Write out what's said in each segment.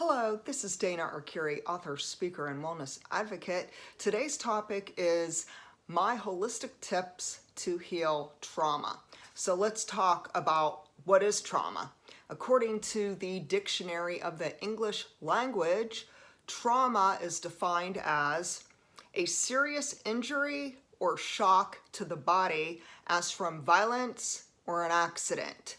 Hello, this is Dana Arcuri, author, speaker, and wellness advocate. Today's topic is my holistic tips to heal trauma. So let's talk about what is trauma. According to the Dictionary of the English Language, trauma is defined as a serious injury or shock to the body as from violence or an accident,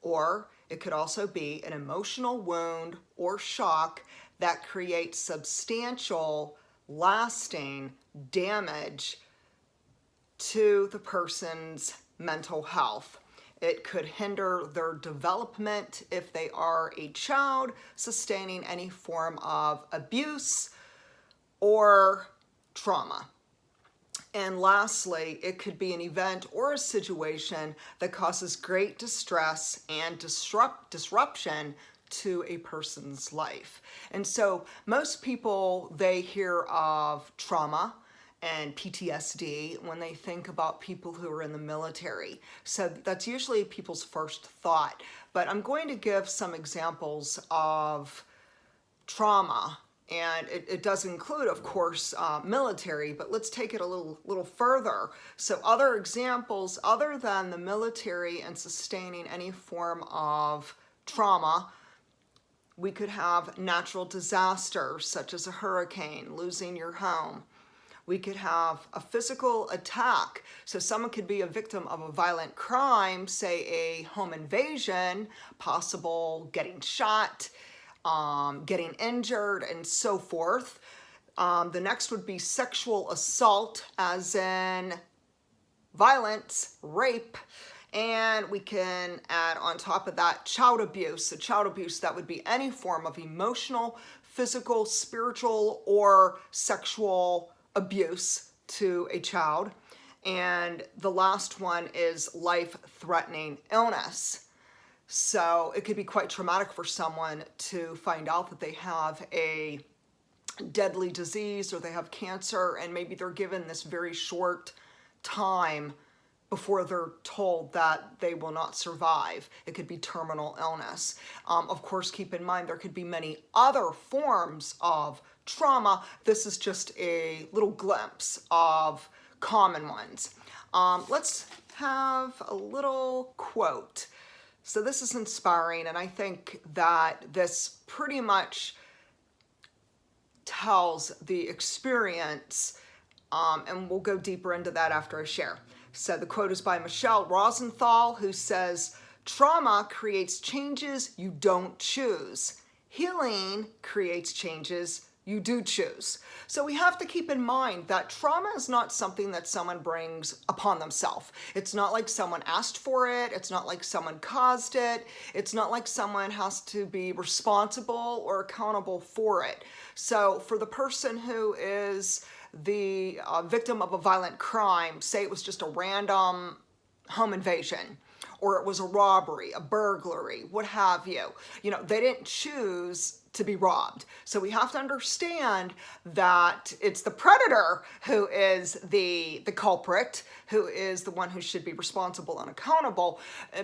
or it could also be an emotional wound or shock that creates substantial, lasting damage to the person's mental health. It could hinder their development if they are a child sustaining any form of abuse or trauma. And lastly, it could be an event or a situation that causes great distress and disruption to a person's life. And so most people, they hear of trauma and PTSD when they think about people who are in the military. So that's usually people's first thought. But I'm going to give some examples of trauma. And it does include, of course, military, but let's take it a little further. So other examples other than the military and sustaining any form of trauma, we could have natural disasters such as a hurricane, losing your home. We could have a physical attack. So someone could be a victim of a violent crime, say a home invasion, possible getting shot, getting injured, and so forth. The next would be sexual assault, as in violence, rape, and we can add on top of that child abuse. So child abuse, that would be any form of emotional, physical, spiritual, or sexual abuse to a child. And the last one is life-threatening illness. So it could be quite traumatic for someone to find out that they have a deadly disease or they have cancer, and maybe they're given this very short time before they're told that they will not survive. It could be terminal illness. Of course, keep in mind there could be many other forms of trauma. This is just a little glimpse of common ones. Let's have a little quote. So this is inspiring, and I think that this pretty much tells the experience, and we'll go deeper into that after I share. So the quote is by Michelle Rosenthal, who says, "Trauma creates changes you don't choose. Healing creates changes you do choose." So we have to keep in mind that trauma is not something that someone brings upon themselves. It's not like someone asked for it. It's not like someone caused it. It's not like someone has to be responsible or accountable for it. So for the person who is the victim of a violent crime, say it was just a random home invasion, or it was a robbery, a burglary, what have you. They didn't choose to be robbed. So we have to understand that it's the predator who is the culprit, who is the one who should be responsible and accountable.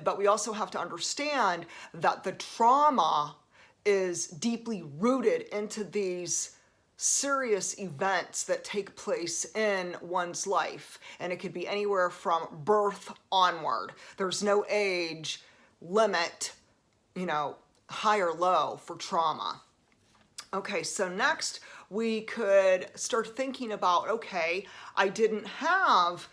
But we also have to understand that the trauma is deeply rooted into these serious events that take place in one's life. And it could be anywhere from birth onward. There's no age limit, high or low for trauma. Okay, so next we could start thinking about, okay, I didn't have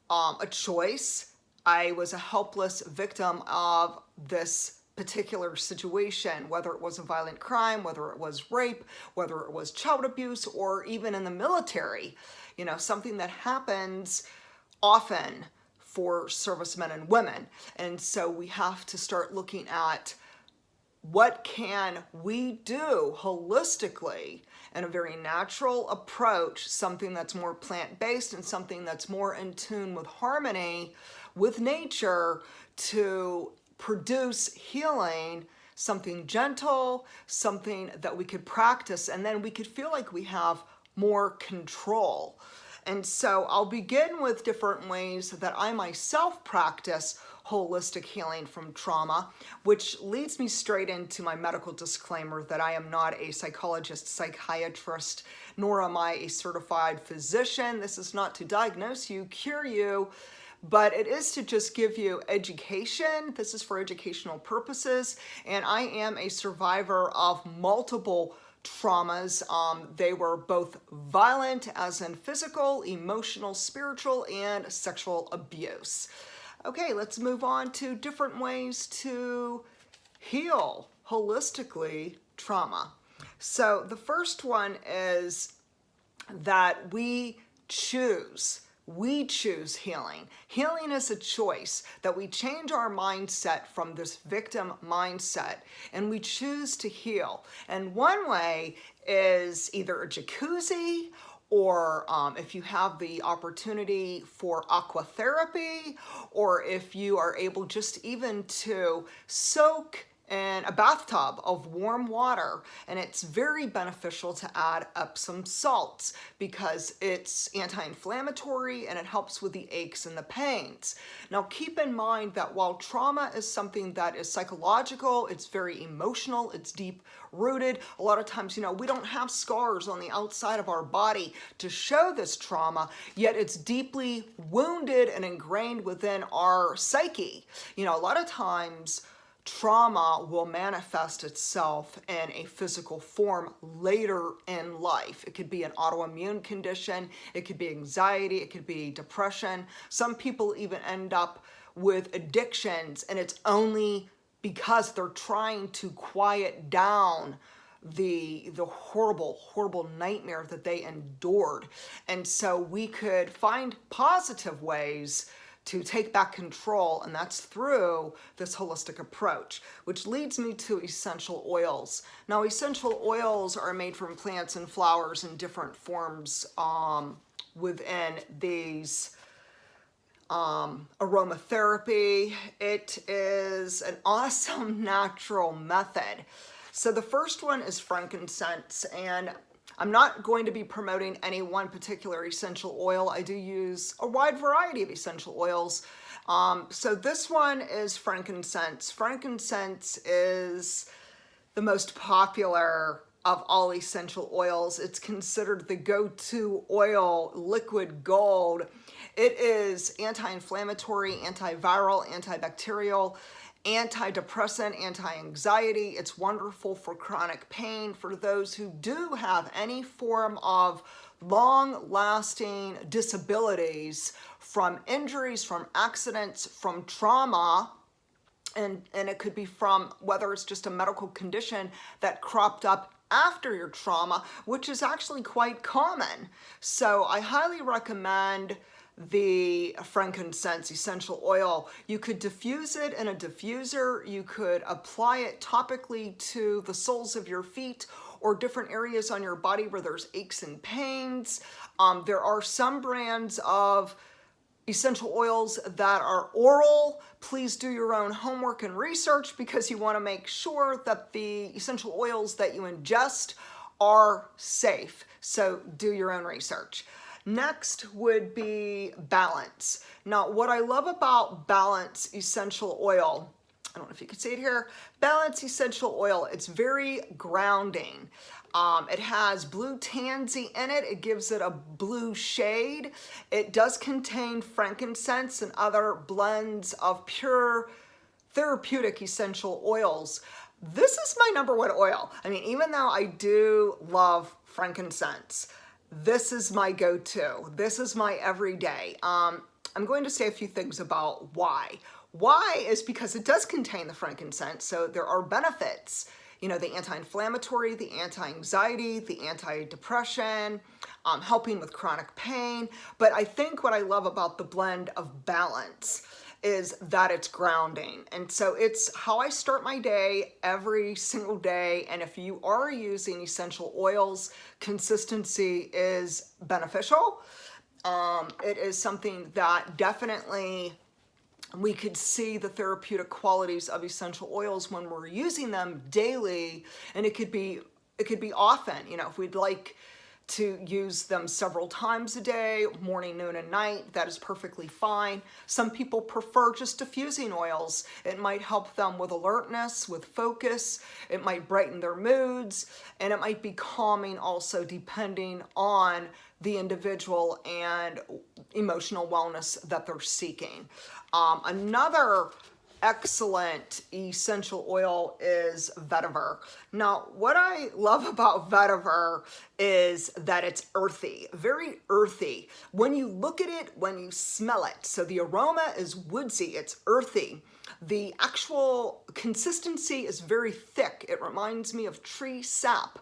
a choice. I was a helpless victim of this particular situation, whether it was a violent crime, whether it was rape, whether it was child abuse, or even in the military, something that happens often for servicemen and women. And so we have to start looking at what can we do holistically in a very natural approach, something that's more plant-based and something that's more in tune with harmony with nature to produce healing, something gentle, something that we could practice, and then we could feel like we have more control. And so I'll begin with different ways that I myself practice holistic healing from trauma, which leads me straight into my medical disclaimer that I am not a psychologist, psychiatrist, nor am I a certified physician. This is not to diagnose you, cure you, but it is to just give you education. This is for educational purposes, and I am a survivor of multiple traumas. They were both violent, as in physical, emotional, spiritual, and sexual abuse. Okay, let's move on to different ways to heal holistically trauma. So the first one is that we choose healing. Healing is a choice, that we change our mindset from this victim mindset and we choose to heal. And one way is either a jacuzzi, or if you have the opportunity for aquatherapy, or if you are able just even to soak in a bathtub of warm water. And it's very beneficial to add Epsom salts because it's anti-inflammatory and it helps with the aches and the pains. Now keep in mind that while trauma is something that is psychological, it's very emotional, it's deep rooted. A lot of times, we don't have scars on the outside of our body to show this trauma, yet it's deeply wounded and ingrained within our psyche. A lot of times trauma will manifest itself in a physical form later in life. It could be an autoimmune condition, it could be anxiety, it could be depression. Some people even end up with addictions, and it's only because they're trying to quiet down the horrible nightmare that they endured. And so we could find positive ways to take back control, and that's through this holistic approach, which leads me to essential oils. Now, essential oils are made from plants and flowers in different forms within these aromatherapy. It is an awesome natural method. So the first one is frankincense, and I'm not going to be promoting any one particular essential oil. I do use a wide variety of essential oils. So this one is frankincense. Frankincense is the most popular of all essential oils. It's considered the go-to oil, liquid gold. It is anti-inflammatory, antiviral, antibacterial, antidepressant, anti-anxiety. It's wonderful for chronic pain, for those who do have any form of long-lasting disabilities from injuries, from accidents, from trauma. And it could be from whether it's just a medical condition that cropped up after your trauma, which is actually quite common. So I highly recommend the frankincense essential oil. You could diffuse it in a diffuser. You could apply it topically to the soles of your feet or different areas on your body where there's aches and pains. There are some brands of essential oils that are oral. Please do your own homework and research because you want to make sure that the essential oils that you ingest are safe. So do your own research. Next would be Balance. Now, what I love about Balance essential oil, I don't know if you can see it here, Balance essential oil, it's very grounding. It has blue tansy in it. It gives it a blue shade. It does contain frankincense and other blends of pure therapeutic essential oils. This is my number one oil. I mean, even though I do love frankincense, this is my go-to. This is my everyday. I'm going to say a few things about why. Why is because it does contain the frankincense, so there are benefits. The anti-inflammatory, the anti-anxiety, the anti-depression, helping with chronic pain. But I think what I love about the blend of Balance is that it's grounding. And so it's how I start my day every single day. And if you are using essential oils, consistency is beneficial. It is something that definitely we could see the therapeutic qualities of essential oils when we're using them daily, and it could be often. If we'd like to use them several times a day, morning, noon, and night. That is perfectly fine. Some people prefer just diffusing oils. It might help them with alertness, with focus. It might brighten their moods, and it might be calming also, depending on the individual and emotional wellness that they're seeking. Another excellent essential oil is Vetiver. Now, what I love about Vetiver is that it's earthy, very earthy. When you look at it, when you smell it, so the aroma is woodsy, it's earthy. The actual consistency is very thick. It reminds me of tree sap.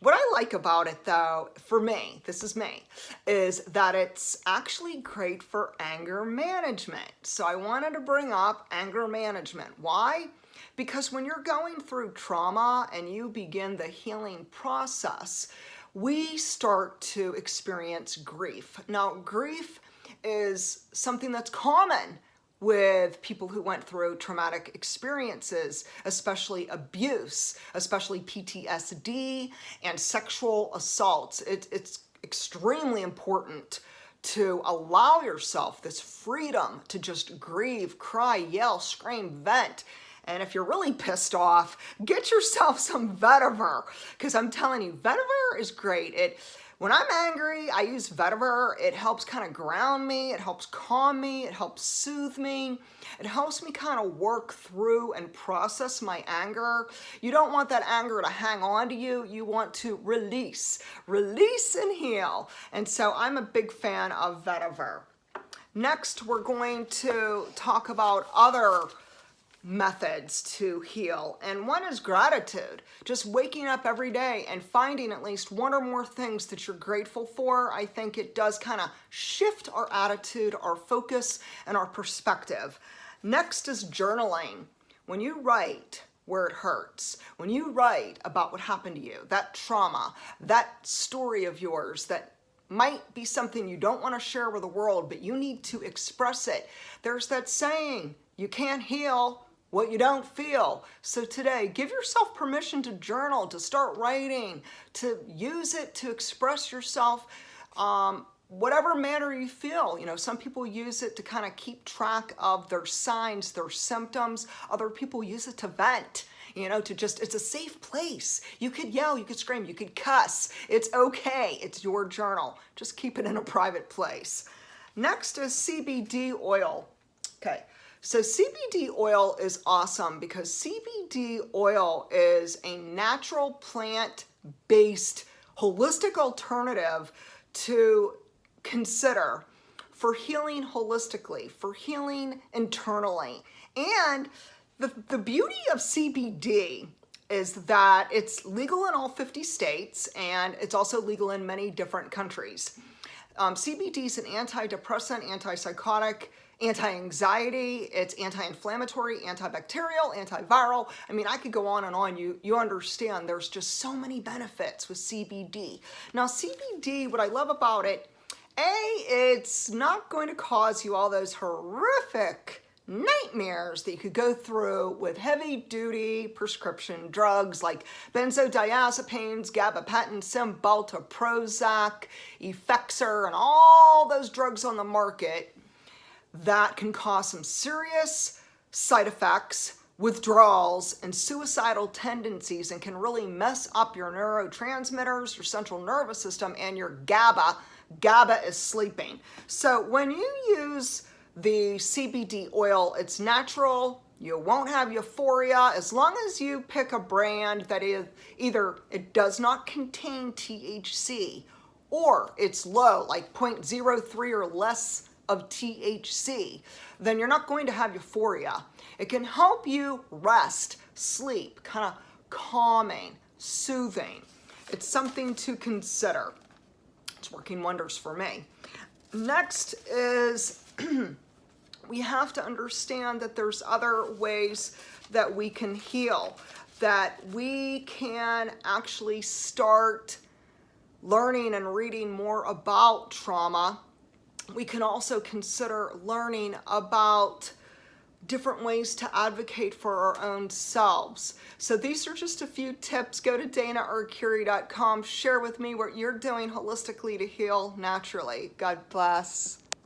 What I like about it, though, for me, this is me, is that it's actually great for anger management. So I wanted to bring up anger management. Why? Because when you're going through trauma and you begin the healing process, we start to experience grief. Now, grief is something that's common with people who went through traumatic experiences, especially abuse, especially PTSD and sexual assaults. It's extremely important to allow yourself this freedom to just grieve, cry, yell, scream, vent. And if you're really pissed off, get yourself some Vetiver, because I'm telling you, Vetiver is great. When I'm angry, I use Vetiver. It helps kind of ground me. It helps calm me. It helps soothe me. It helps me kind of work through and process my anger. You don't want that anger to hang on to you. You want to release and heal. And so I'm a big fan of Vetiver. Next, we're going to talk about other methods to heal, and one is gratitude. Just waking up every day and finding at least one or more things that you're grateful for. I think it does kind of shift our attitude, our focus, and our perspective. Next is journaling. When you write where it hurts, when you write about what happened to you, that trauma, that story of yours that might be something you don't want to share with the world, but you need to express it. There's that saying, you can't heal what you don't feel. So today, give yourself permission to journal, to start writing, to use it to express yourself, whatever manner you feel. You know, some people use it to kind of keep track of their signs, their symptoms. Other people use it to vent, you know, it's a safe place. You could yell, you could scream, you could cuss. It's okay. It's your journal. Just keep it in a private place. Next is CBD oil. Okay. So CBD oil is awesome because CBD oil is a natural plant-based holistic alternative to consider for healing holistically, for healing internally. And the beauty of CBD is that it's legal in all 50 states and it's also legal in many different countries. CBD is an antidepressant, antipsychotic, anti-anxiety, it's anti-inflammatory, antibacterial, antiviral. I mean, I could go on and on. You understand there's just so many benefits with CBD. Now, CBD, what I love about it, it's not going to cause you all those horrific nightmares that you could go through with heavy-duty prescription drugs like benzodiazepines, gabapentin, Cymbalta, Prozac, Effexor, and all those drugs on the market that can cause some serious side effects, withdrawals, and suicidal tendencies, and can really mess up your neurotransmitters, your central nervous system, and your GABA. GABA is sleeping. So when you use the CBD oil, it's natural. You won't have euphoria as long as you pick a brand that is either it does not contain THC or it's low, like 0.03 or less of THC, then you're not going to have euphoria. It can help you rest, sleep, kind of calming, soothing. It's something to consider. It's working wonders for me. Next is we have to understand that there's other ways that we can heal, that we can actually start learning and reading more about trauma. We can also consider learning about different ways to advocate for our own selves. So these are just a few tips. Go to DanaArcuri.com. Share with me what you're doing holistically to heal naturally. God bless.